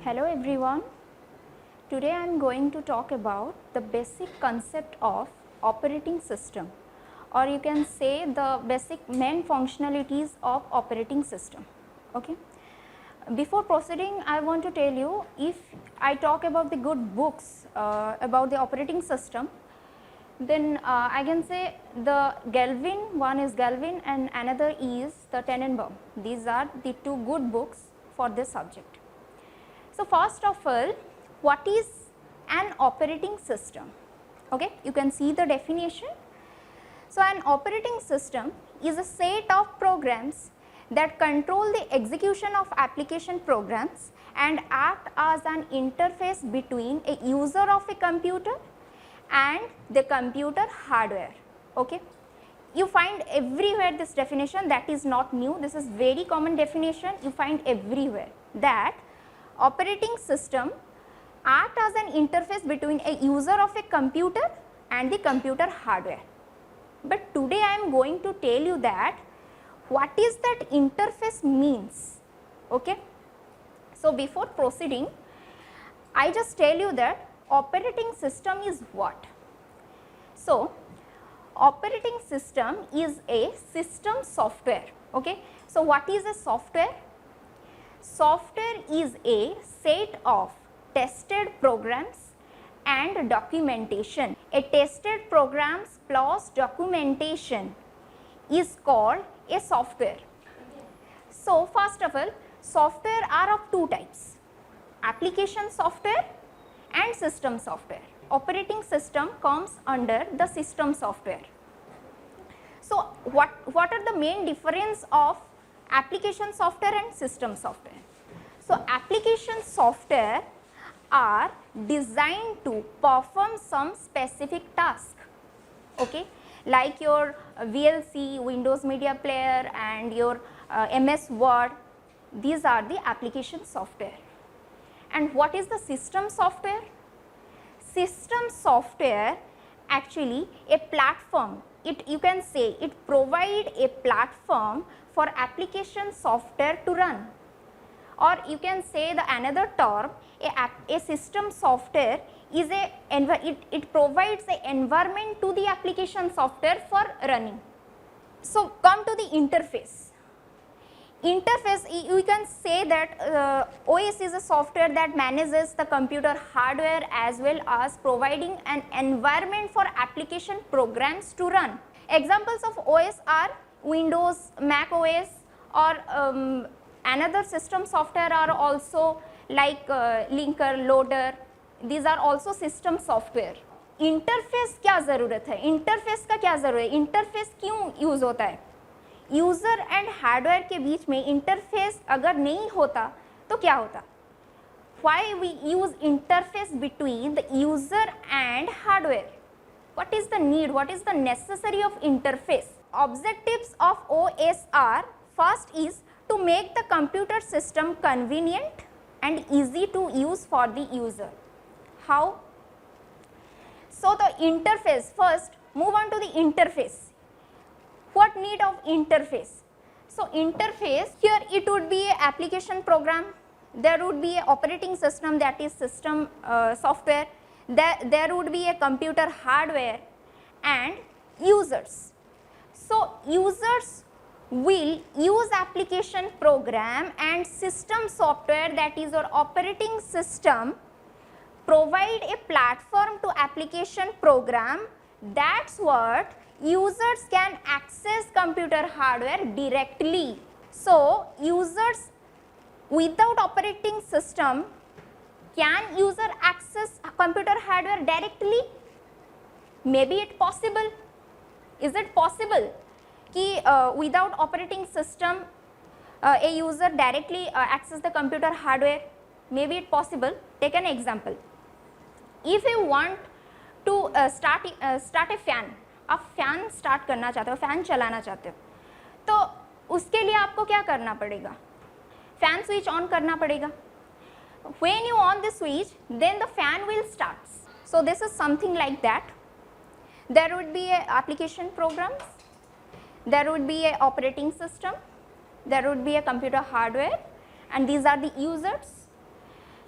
Hello everyone. Today I am going to talk about the basic concept of operating system, or you can say the basic main functionalities of operating system. Okay. Before proceeding, I want to tell you, if I talk about the good books about the operating system, then I can say the Galvin, one is Galvin and another is the Tenenbaum. These are the two good books for this subject. So, first of all, what is an operating system? Okay, you can see the definition. So, an operating system is a set of programs that control the execution of application programs and act as an interface between a user of a computer and the computer hardware. Okay. You find everywhere this definition, that is not new, this is very common definition, you find everywhere that operating system act as an interface between a user of a computer and the computer hardware. But today I am going to tell you that what is that interface means. Okay. So, before proceeding, I just tell you that operating system is what. So, operating system is a system software. Okay. So, what is a software? Software is a set of tested programs and documentation. A tested programs plus documentation is called a software. So, first of all, software are of two types: application software and system software. Operating system comes under the system software. So, what are the main difference of application software and system software? So, application software are designed to perform some specific task, okay, like your VLC, Windows Media Player and your MS Word. These are the application software. And what is the system software? System software actually a platform, you can say it provide a platform for application software to run, or you can say the another term, a system software is it provides an environment to the application software for running. So, come to the interface. Interface, you can say that OS is a software that manages the computer hardware as well as providing an environment for application programs to run. Examples of OS are Windows, Mac OS, or another system software are also like linker, loader. These are also system software. Interface क्या ज़रूरत है? Interface का क्या ज़रूरत है? Interface क्यों use होता है? यूज़र एंड हार्डवेयर के बीच में इंटरफेस अगर नहीं होता तो क्या होता? Why we use interface between the user and hardware? What is the need? What is the necessary of interface? Objectives of OS are: first is to make the computer system convenient and easy to use for the user. How? So, the interface, first move on to the interface. What need of interface? So, interface, here it would be a application program, there would be a operating system, that is system software, there would be a computer hardware and users. So, users will use application program and system software, that is your operating system, provide a platform to application program. That's what users can access computer hardware directly. So, users without operating system, can user access computer hardware directly? Maybe it possible. Is it possible कि without operating system a user directly access the computer hardware? Maybe it possible. Take an example. If you want to start a fan, आप fan start करना चाहते हो, fan चलाना चाहते हो, तो उसके लिए आपको क्या करना पड़ेगा? फैन स्विच ऑन करना पड़ेगा. When you on the switch, then the fan will start. So, this is something like that. There would be a application programs, there would be a operating system, there would be a computer hardware, and these are the users.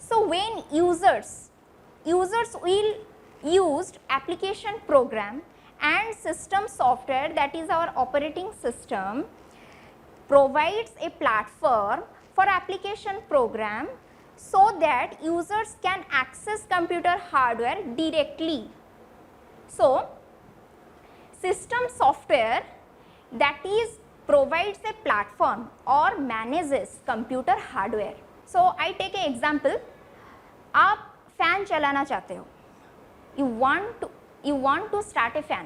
So when users will use application program and system software, that is our operating system, provides a platform for application program so that users can access computer hardware directly. So system software, that is provides a platform or manages computer hardware. So I take an example, आप fan चलाना चाहते हो, you want to start a fan.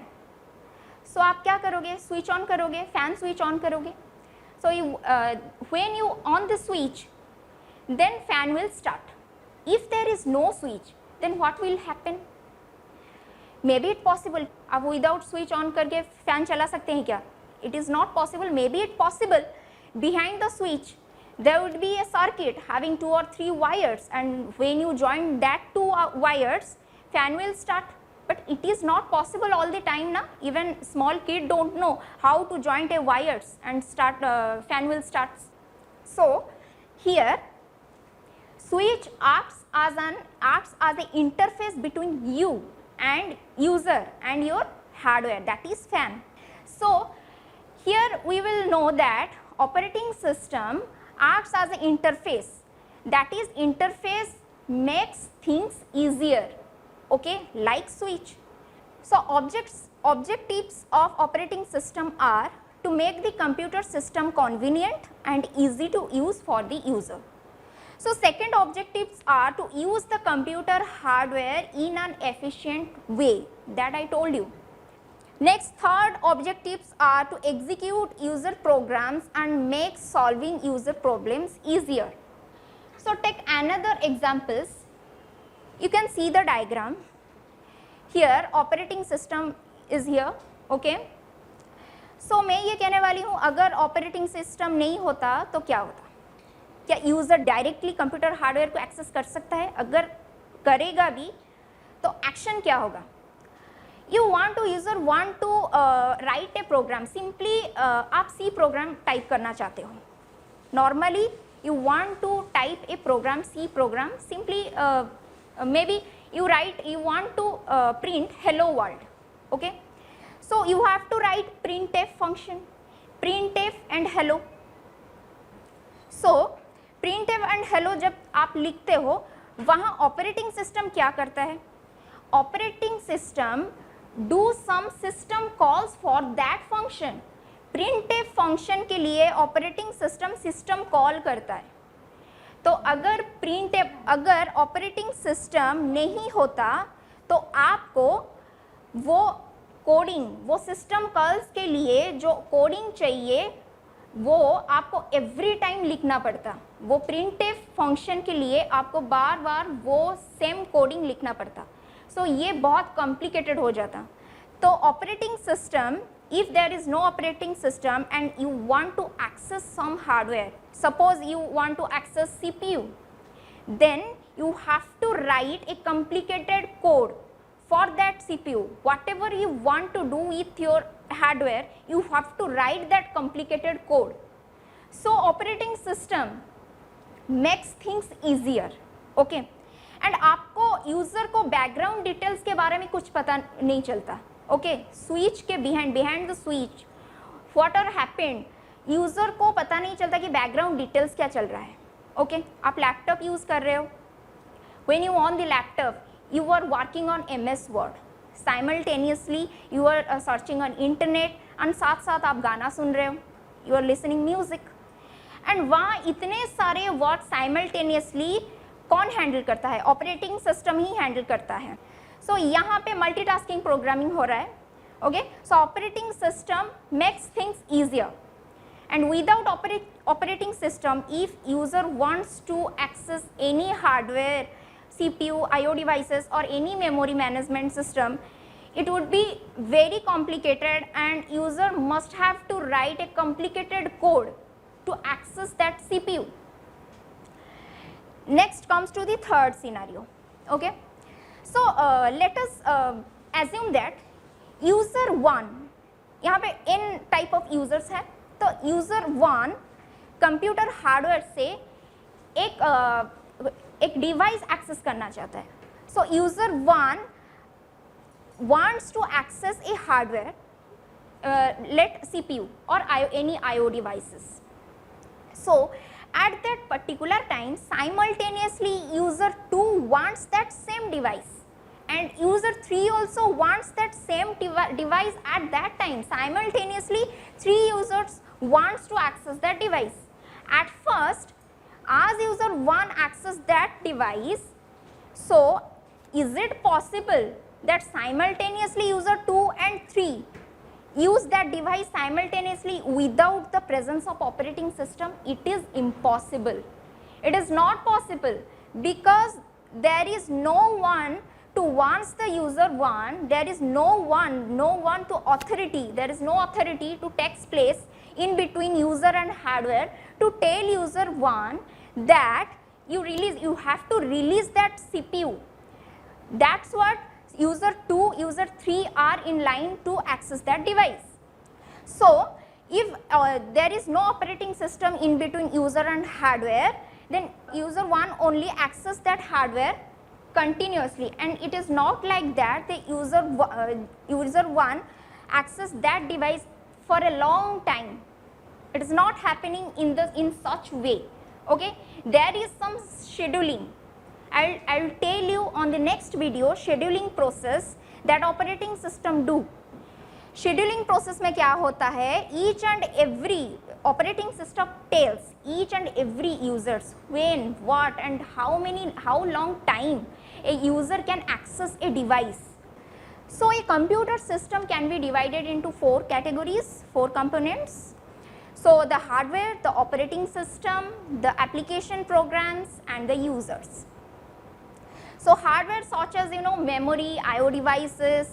So आप क्या करोगे, switch on करोगे, fan switch on करोगे. So when you on the switch, then fan will start. If there is no switch, then what will happen? Maybe it possible, आप without switch on करके fan चला सकते हैं क्या? It is not possible. Maybe it possible. Behind the switch, there would be a circuit having 2 or 3 wires, and when you join that 2 wires, fan will start. But it is not possible all the time na. Even small kid don't know how to join a wires and start fan will start. So here switch acts as an interface between you and user and your hardware, that is fan. So here we will know that operating system acts as an interface, that is interface makes things easier, okay, like switch. So objectives of operating system are to make the computer system convenient and easy to use for the user. So second objectives are to use the computer hardware in an efficient way, that I told you. Next, third objectives are to execute user programs and make solving user problems easier. So take another examples. You can see the diagram. Here operating system is here, okay. So मैं ये कहने वाली हूँ, अगर operating system नहीं होता तो क्या होता? क्या यूज़र डायरेक्टली कंप्यूटर हार्डवेयर को एक्सेस कर सकता है? अगर करेगा भी तो एक्शन क्या होगा? User want to write a program, simply आप सी प्रोग्राम टाइप करना चाहते हो. Normally you want to type a program, C program, simply maybe you want to print hello world, okay. So you have to write printf function, printf and hello. So printf and hello जब आप लिखते हो, वहाँ operating system क्या करता है? Operating system do some system calls for that function. printf function के लिए ऑपरेटिंग सिस्टम कॉल करता है. तो अगर ऑपरेटिंग सिस्टम नहीं होता तो आपको वो सिस्टम कॉल्स के लिए जो कोडिंग चाहिए वो आपको एवरी टाइम लिखना पड़ता. वो printf फंक्शन के लिए आपको बार बार वो सेम कोडिंग लिखना पड़ता. सो ये बहुत कॉम्प्लिकेटेड हो जाता. तो operating system, if there is no operating system and you want to access some hardware, suppose you want to access CPU, then you have to write a complicated code for that CPU. Whatever you want to do with your hardware, you have to write that complicated code. So operating system makes things easier, okay. And आपको user को background details के बारे में कुछ पता नहीं चलता, okay. Switch के behind the switch what are happened, user को पता नहीं चलता कि बैकग्राउंड डिटेल्स क्या चल रहा है, ओके. आप लैपटॉप यूज़ कर रहे हो, when you on the laptop you are working on MS word, simultaneously you are searching on internet and साथ साथ आप गाना सुन रहे हो, you are listening music. And वहाँ इतने सारे वर्ड साइमल्टेनियसली कौन हैंडल करता है? ऑपरेटिंग सिस्टम ही हैंडल करता है. सो यहाँ पे मल्टीटास्किंग प्रोग्रामिंग हो रहा है, okay. So operating system makes things easier. And without operating system, if user wants to access any hardware, CPU, IO devices or any memory management system, it would be very complicated and user must have to write a complicated code to access that CPU. Next comes to the third scenario, okay. So let us assume that user 1, यहाँ पे n type of users है, तो user 1 computer hardware से एक एक device access करना चाहता है. सो user 1 wants to access a hardware, let CPU or any IO devices. So at that particular time, simultaneously user 2 wants that same device, and user 3 also wants that same device at that time. Simultaneously 3 users wants to access that device. At first, as user 1 access that device, so is it possible that simultaneously user 2 and 3 use that device simultaneously without the presence of operating system? It is impossible. It is not possible, because there is no one to once the user 1, there is no one to authority, there is no authority to takes place in between user and hardware to tell user 1 that you have to release that CPU. That's what user 2, user 3 are in line to access that device. So if there is no operating system in between user and hardware, then user 1 only access that hardware continuously, and it is not like that the user 1 access that device for a long time. It is not happening in such way. Okay, there is some scheduling. I'll tell you on the next video scheduling process that operating system do. Scheduling process में क्या होता है, each and every operating system tells each and every users when, what and how long time a user can access a device. So a computer system can be divided into 4 categories, 4 components. So the hardware, the operating system, the application programs and the users. So hardware such as memory, IO devices,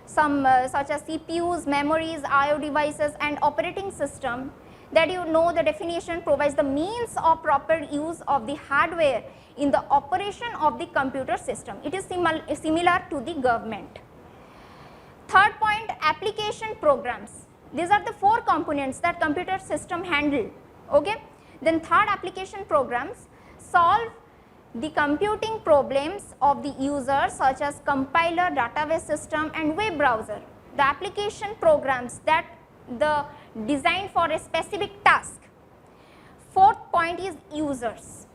some such as CPUs, memories, IO devices and operating system, that the definition provides the means of proper use of the hardware in the operation of the computer system. It is similar to the government. Third point, application programs. These are the 4 components that computer system handle. Okay? Then third, application programs solve the computing problems of the user such as compiler, database system and web browser. The application programs that the designed for a specific task. Fourth point is users.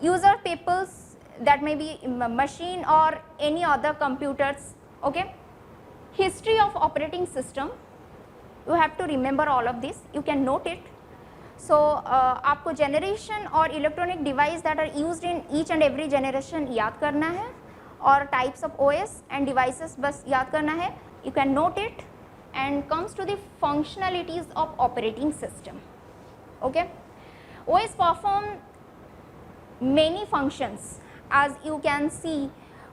User peoples, that may be machine or any other computers. Okay? History of operating system. You have to remember all of this. You can note it. So आपको generation और electronic device that are used in each and every generation याद करना है, और types of OS and devices बस याद करना है. You can note it, and comes to the functionalities of operating system. Okay, OS perform many functions. As you can see,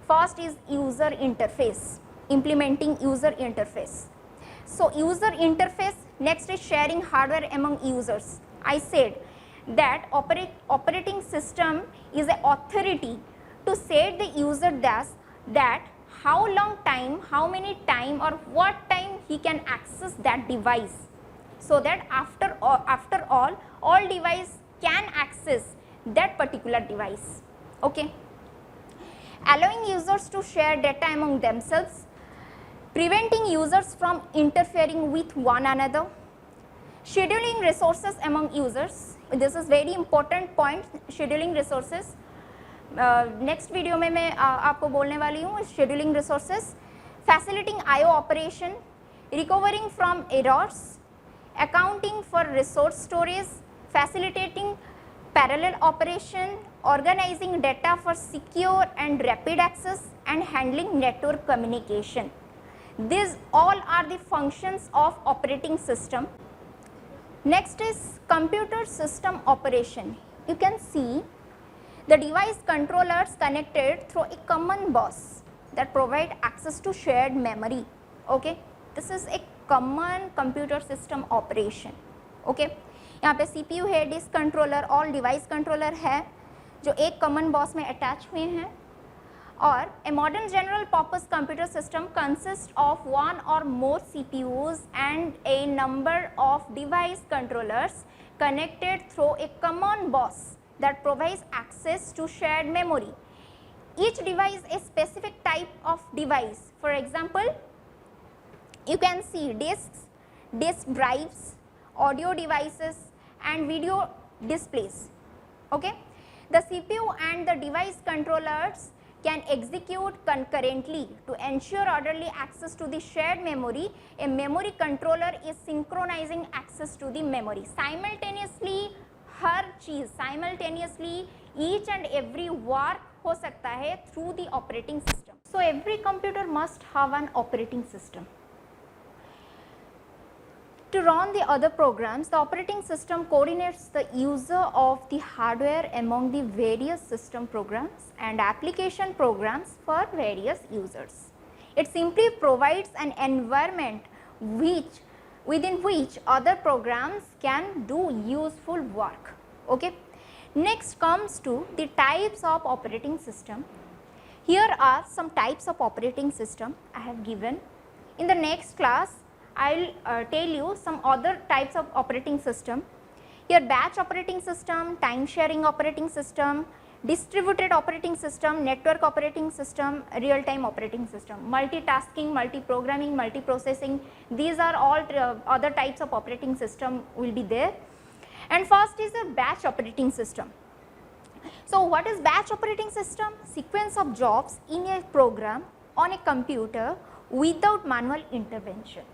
first is user interface, implementing user interface. So user interface, next is sharing hardware among users. I said that operating system is an authority to set the user that how long time, how many time or what time he can access that device, so that after all device can access that particular device. Okay. Allowing users to share data among themselves, preventing users from interfering with one another, scheduling resources among users. This is very important point, scheduling resources. Next video में मैं आपको बोलने वाली हूँ scheduling resources, facilitating IO operation, recovering from errors, accounting for resource storage, facilitating parallel operation, organizing data for secure and rapid access, and handling network communication. These all are the functions of operating system. Next is computer system operation. You can see the device controllers connected through a common bus that provide access to shared memory. Okay, this is a common computer system operation. Okay, यहाँ पे CPU है, disk controller, all device controller है जो एक common bus में attach हुए हैं. Or a modern general purpose computer system consists of one or more CPUs and a number of device controllers connected through a common bus that provides access to shared memory. Each device is specific type of device. For example, you can see disks, disk drives, audio devices and video displays. Okay. The CPU and the device controllers can execute concurrently. To ensure orderly access to the shared memory, a memory controller is synchronizing access to the memory. Simultaneously her cheese, simultaneously each and every work हो सकता है through the operating system. So every computer must have an operating system. To run the other programs, the operating system coordinates the user of the hardware among the various system programs and application programs for various users. It simply provides an environment within which other programs can do useful work. Okay. Next comes to the types of operating system. Here are some types of operating system I have given. In the next class, I will tell you some other types of operating system. Here batch operating system, time sharing operating system, distributed operating system, network operating system, real time operating system, multitasking, multi-programming, multi-processing, these are all other types of operating system will be there. And first is the batch operating system. So what is batch operating system? Sequence of jobs in a program on a computer without manual intervention.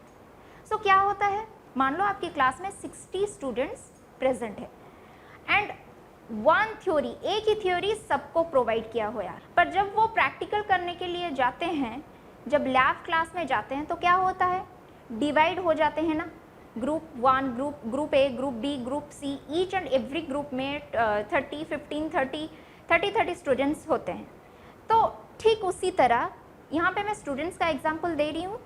So क्या होता है, मान लो आपकी class में 60 students present है and one theory, एक ही theory सबको provide किया हुआ है, पर जब वो प्रैक्टिकल करने के लिए जाते हैं, जब लैब क्लास में जाते हैं तो क्या होता है, डिवाइड हो जाते हैं ना, group 1, group A, group B, group C, each and every group में 30, 15, 30 स्टूडेंट्स होते हैं. तो ठीक उसी तरह यहाँ पे मैं स्टूडेंट्स का एग्जाम्पल दे रही हूँ.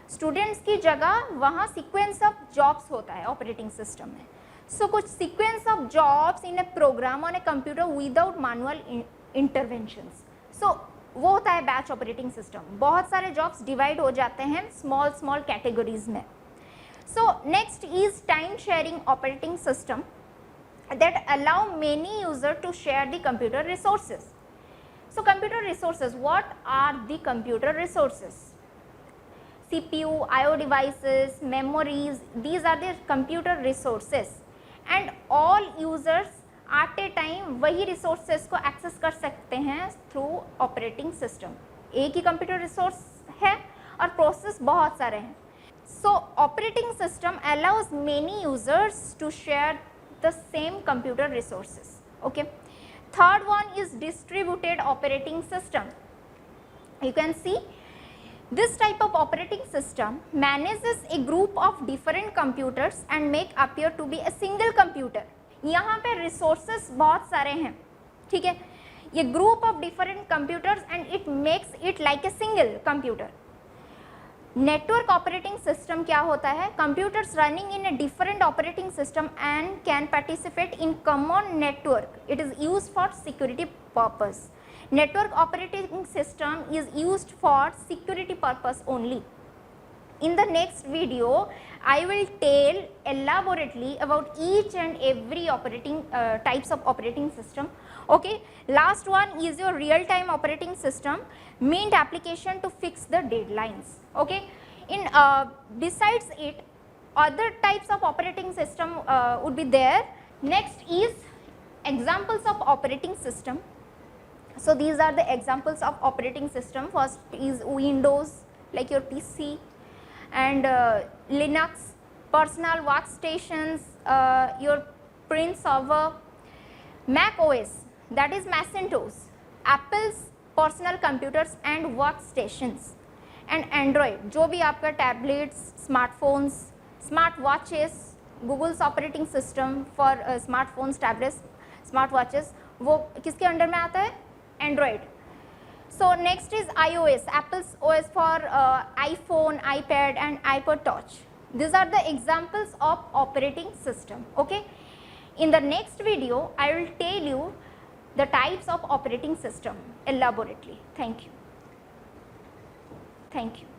स्टूडेंट्स की जगह वहाँ सीक्वेंस ऑफ जॉब्स होता है ऑपरेटिंग सिस्टम में. सो कुछ sequence of jobs in a program on a computer without manual interventions. So वो होता है बैच ऑपरेटिंग सिस्टम. बहुत सारे जॉब्स डिवाइड हो जाते हैं स्मॉल कैटेगरीज में. So next is time sharing operating system that allow many users to share the computer resources. So computer resources, what are the computer resources? CPU, IO devices, memories, these are the computer resources and all users at a time वही resources को access कर सकते हैं through operating system. एक ही computer resource है और process बहुत सारे हैं. So operating system allows many users to share the same computer resources. Okay. Third one is distributed operating system. You can see this type of operating system manages a group of different computers and make appear to be a single computer. यहाँ पे resources बहुत सारे हैं, ठीक है, ये group of different computers and it makes it like a single computer. Network operating system क्या होता है, computers running in a different operating system and can participate in common network. It is used for security purpose. Network operating system is used for security purpose only. In the next video, I will tell elaborately about each and every operating types of operating system. Okay, last one is your real-time operating system, meant application to fix the deadlines. Okay, in besides it, other types of operating system would be there. Next is examples of operating system. So these are the examples of operating system. First is Windows, like your PC. And Linux, personal workstations, your print server, Mac OS, that is Macintosh, Apple's personal computers and workstations, and Android, जो भी आपका tablets, smartphones, smart watches, Google's operating system for smartphones, tablets, smart watches, वो किसके under में आता है, Android. So next is iOS, Apple's OS for iPhone, iPad and iPod Touch. These are the examples of operating system. Okay. In the next video, I will tell you the types of operating system elaborately. Thank you. Thank you.